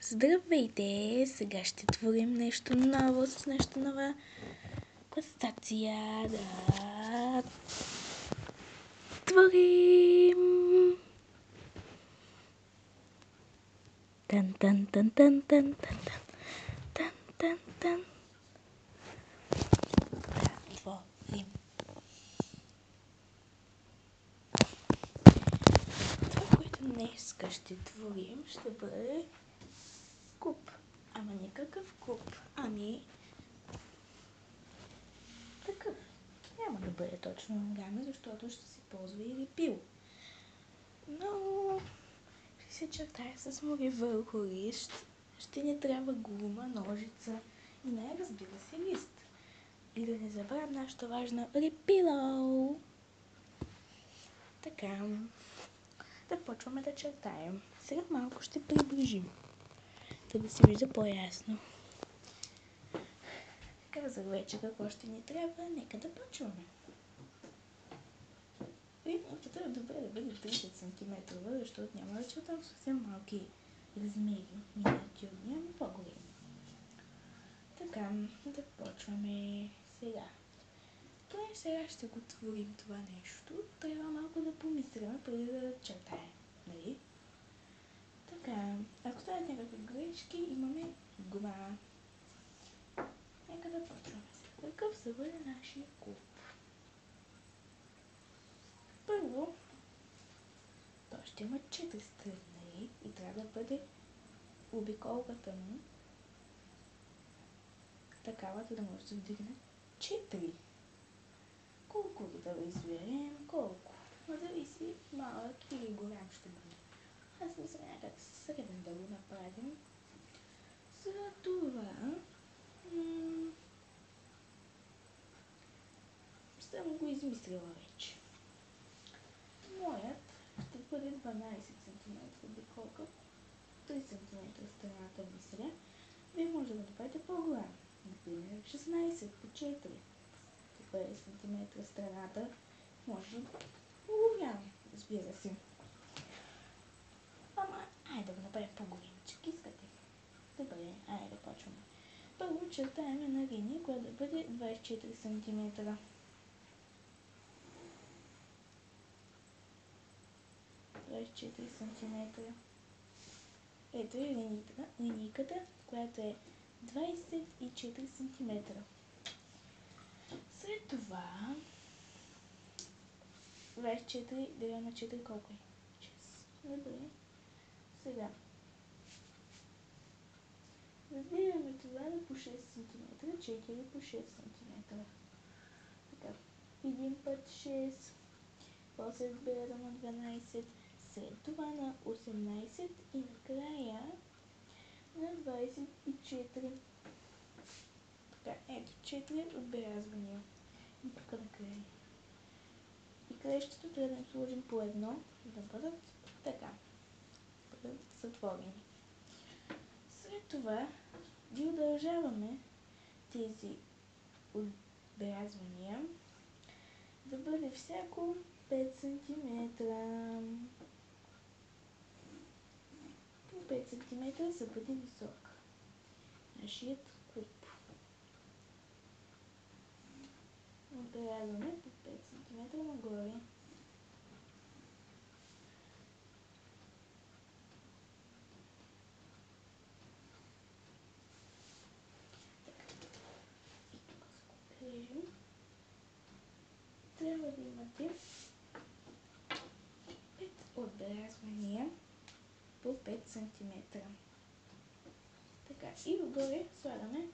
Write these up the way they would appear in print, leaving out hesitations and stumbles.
Здравейте! Сега ще творим нещо ново с нещо нова класация. Да творим! Тан тан тан тан тан тан тан тан тан. Да творим. Това, което днес ще творим, ще бъде куп. Ама не какъв куп, ами такъв. Няма да бъде точно оригами, защото ще се ползва и репил. Но ще се чертая с море върху лист. Ще ни трябва гума, ножица и разбира се, лист. И да не забравям нашата важна репило. Така, да почваме да чертаем. Сега малко ще приближим, да се вижда по-ясно. Казах вече какво ще ни трябва, нека да почваме. Линията е добре да бъде 30 см, защото няма да чертам съвсем малки размери, миниатюрни, ами по-големи. Така, да почваме сега. Поне сега ще го творим това нещо. Трябва малко да помислим преди да чертаем, нали? Така, ако стават някакви грешки, имаме гума. Нека да почваме сега. Какъв ще бъде нашия куп? Първо, той ще има 4 страни и трябва да бъде обиколката му такава, за да може да вдигне 4. Колко да изберем? Колко? Зависи малък или голям ще бъде. Аз мисля някак среден да го направим. За това съм го измислила вече. Моят ще бъде 12 см обиколка, 3 см страната мисля. Вие може да го направите по-голям. Например 16 по 4. 20 см страната. Може да по-голям, разбира се. Ама, айде да го направим по-големчик, искате. Добре, айде да почваме. Първо чертаем една линия, която да бъде 24 см. Ето е линийката, която е 24 см. След това 24 делено на 4 колко е? 6. Добре. Сега разбираме това на по 6 см, 4 по 6 см. Така, 1 път 6, после разбира на 12, след това на 18 и накрая на 24. Така, ето 4 отбелязвания. И тук накрая. И клещето трябва да им сложим по едно, да бъдат така. Бъдат затворени. След това ги удължаваме тези отбелязвания да бъде всяко 5 см. По 5 см за бъде висок нашият куп. Отбелязваме по 5 см нагоре. Трябва да имате 5 отбелязвания по 5 см. Така, и отгоре слагаме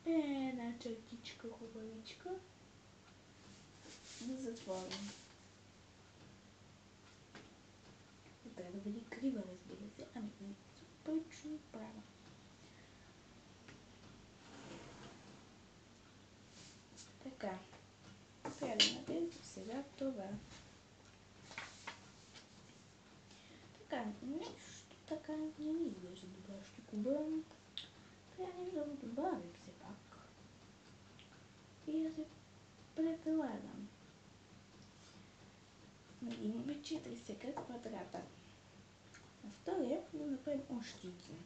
една чертичка хубавичка да затворим. Не трябва да бъде крива, разбира се, ами точно права. Така, трябва да направим сега това. Така, нещо така не ми изглежда добре. Ще куба. Трябва да го добавим все пак. И да се предлагам. Имаме 4 сега квадрата. На втория да направим още един.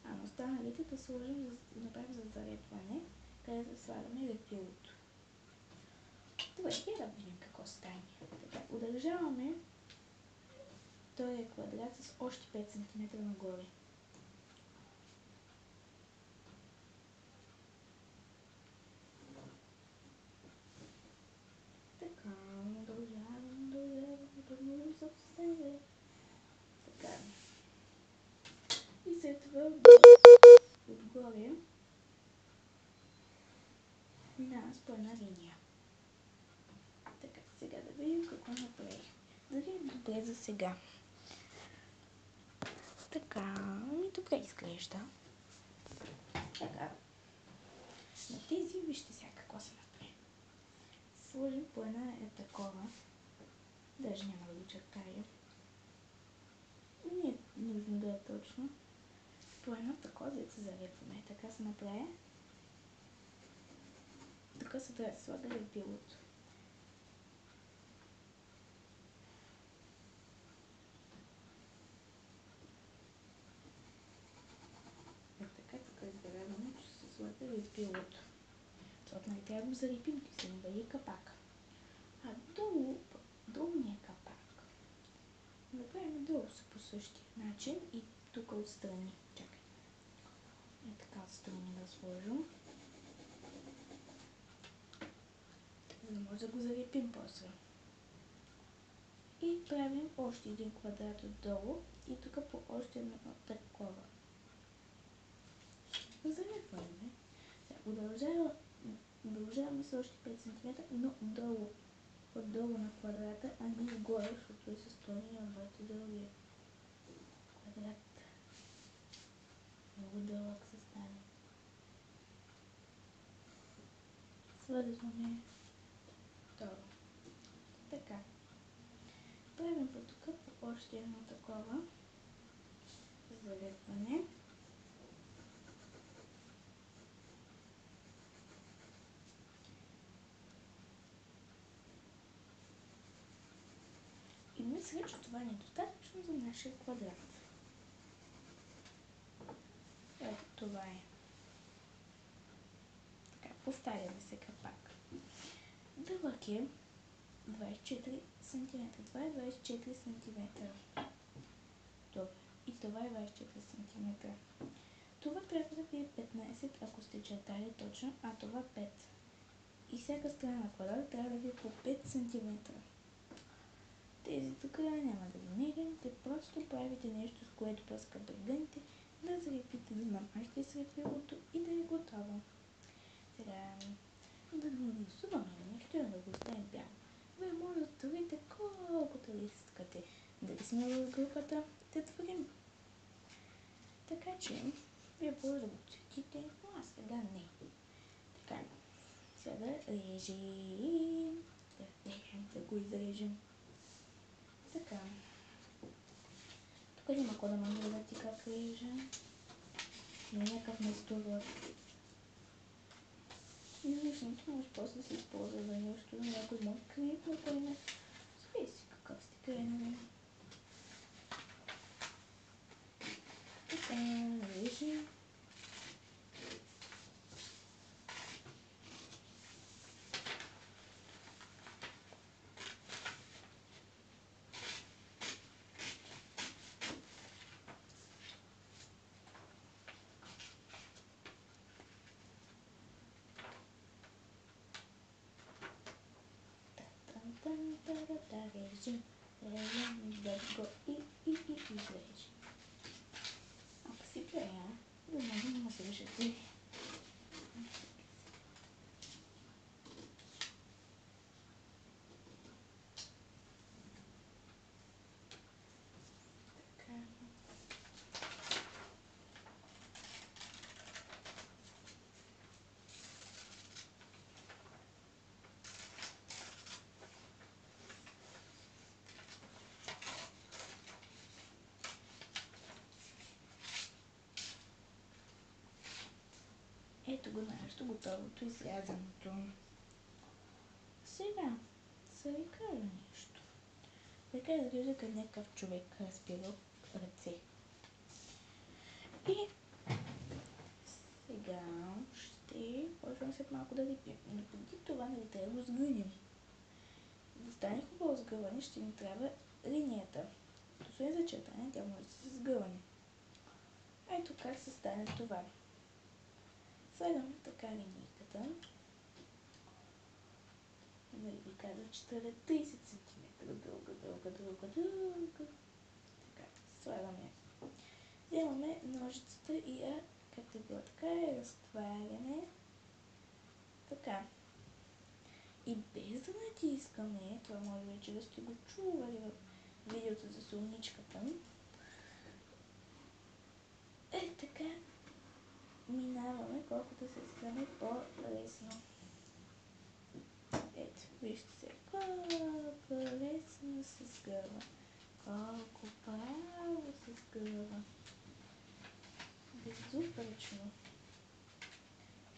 А на останалите да сложим, да направим за залепване, където слагаме репилото. Добре, и да видим какво стане. Така, удължаваме втория квадрат с още 5 см нагоре. Така, удължавам съвсем. Така. И след това отгоре минавам по една линия. Така, сега да видим какво направих. Дали е добре за сега. Така, добре изглежда. Така. На тези вижте сега какво се направи. Сложим по една такова. Даже няма да го чертая. Не е нужно да е точно. По една такова, да се залепваме. Така се направи. Така се трябва да слага лепилото. Така изберем, че се слага лепилото. Защото не трябва да го залепим, ти се не бъде капак. А долния капак. Направим долу по същия начин и тук отстрани. Чакай. Е така отстрани да сложим. За да може да го залепим после. И правим още един квадрат отдолу и тук по още едно такова. Залепваме. Удължаваме с още 5 см, но отдолу на квадрата, а не отгоре, защото е с този отвъд другия квадрат. Много дълъг се стане. Свързваме второ. Така. Правим по тук по още едно такова залепване. И мисля, че това не е достатъчно за нашия квадрат. Ето това е. Така, повтаряме се пак. Дълъг е 24 см. Това е 24 см. Добре. И това е 24 см. Това трябва да ви е 15, ако сте чертали точно, а това 5. И всяка страна на квадрата трябва да ви е по 5 см. Тези тук няма да ги меряте, просто правите нещо, с което пръска брегъните, да залепите, да намажете с репилото и да е готово. Сега да го нарисуваме нещо, да го оставим бяло. Вие може да творите колкото ли искате. Дали сме в групата да творим. Така че, вие може да го цветите, но аз сега не. Така, сега да режим. Да го изрежем. Така. Тук няма какво да ме гледате как режем. Не е някакъв местовър. Излишното може после да се използва за нещо, за някой мой клип, например. Зависи какъв сте кренали. Така, режим. Режим. Да го изрежи. Ако си пея, да може да се виждате. Така. Ето го нашето готовото изрязаното. Сега, се ви кажа нещо. Така изглежда като някакъв човек разпилил ръце. И сега ще почвам след малко да лепим. Но преди това нали трябва да го сгънем. За да стане хубаво сгъване ще ни трябва линията. Освен за чертане, тя може да се сгъване. Ето как се стане това. Слагаме така линейката. Нали ви казах, че трябва 30 см дълга. Така, слагаме. Вземаме ножицата и я, както е било така, я разтваряме. Така. И без да натискаме, това може вече да сте го чували в видеото за солничката. Така минаваме, колкото се сгъне по-лесно. Ето, вижте се, колко лесно се сгъва. Колко право се сгъва. Безупречно.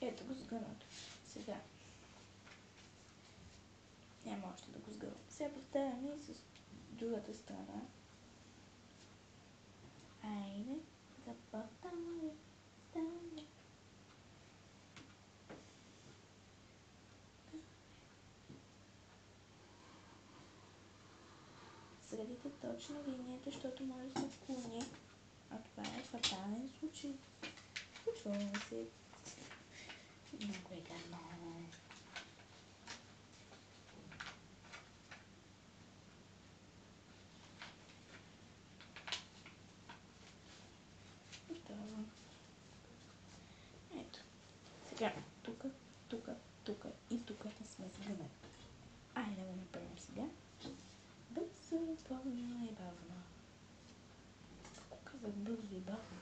Ето го сгънато. Сега. Няма още да го сгъвам. Сега повтаряме и с другата страна. Айде, започваме. Средите точно линията, защото може да се отклони. А това е фатален случай. Случваме се. Много е гадно. Готово. Ето. Сега тук и тук не сме сгънали. Айде да го направим сега. Бързо, плавно и бавно. Какво казах бързо и бавно?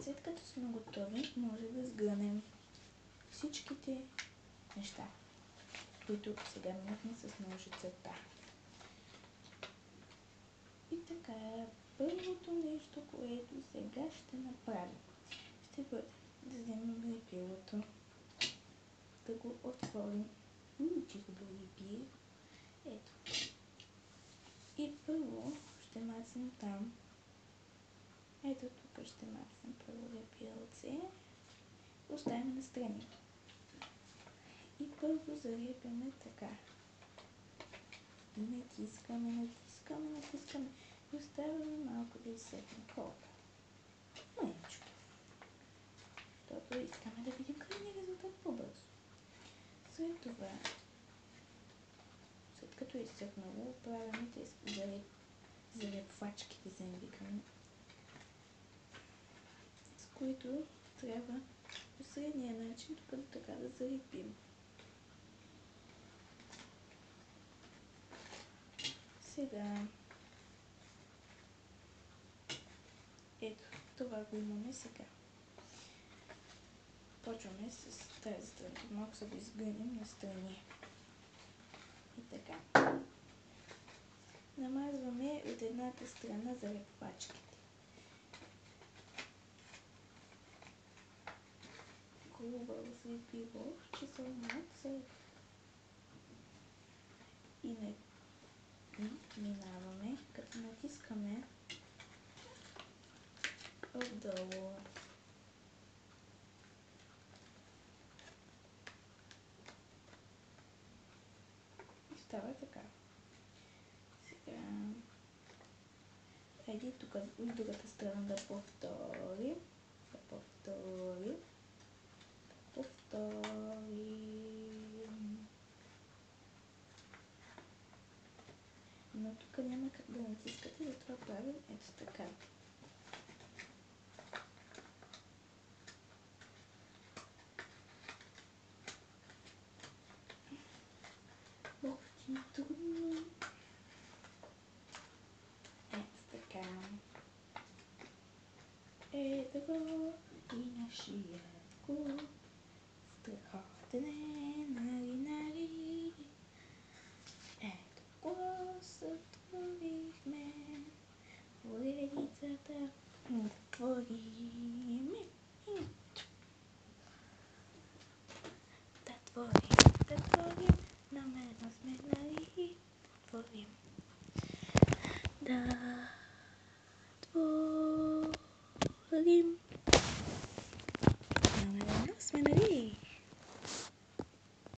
След като сме готови, може да сгънем всичките неща, които сега минахме с ножицата. И така, първото нещо, което сега ще направим, ще бъде да вземем лепилото, да го отворим. Че хубаво лепие. Ето. И първо ще мацнем там. Ето тук ще мацнем първо лепилце. Оставяме настрани. И първо залепяме така. И натискаме. И оставяме малко да изсъхне. Колко? Мъничко. Защото искаме да видим крайния резултат по-бързо. След това, след като е изсъхнало, правим тези залепвачките, се викаме, с които трябва по средния начин тук така да залепим. Сега, ето, това го имаме сега. Почваме с тази страна. Малко се го изгънем настрани. И така. Намазваме от едната страна залепвачките. Хубаво слепило, че се мацат. И минаваме, като натискаме отдолу. И става така. Сега айде тук от другата страна да повторим. Но тук няма как да натискате, затова правим ето така. Ох, ти е трудно. Ето така. Ето го и нашиятко. Страхотен е, нали. Ето го сътворихме. Поредицата отвори. zatvorím, na jméno směrnají, otvorím. Zatvorím, na jméno směrnají.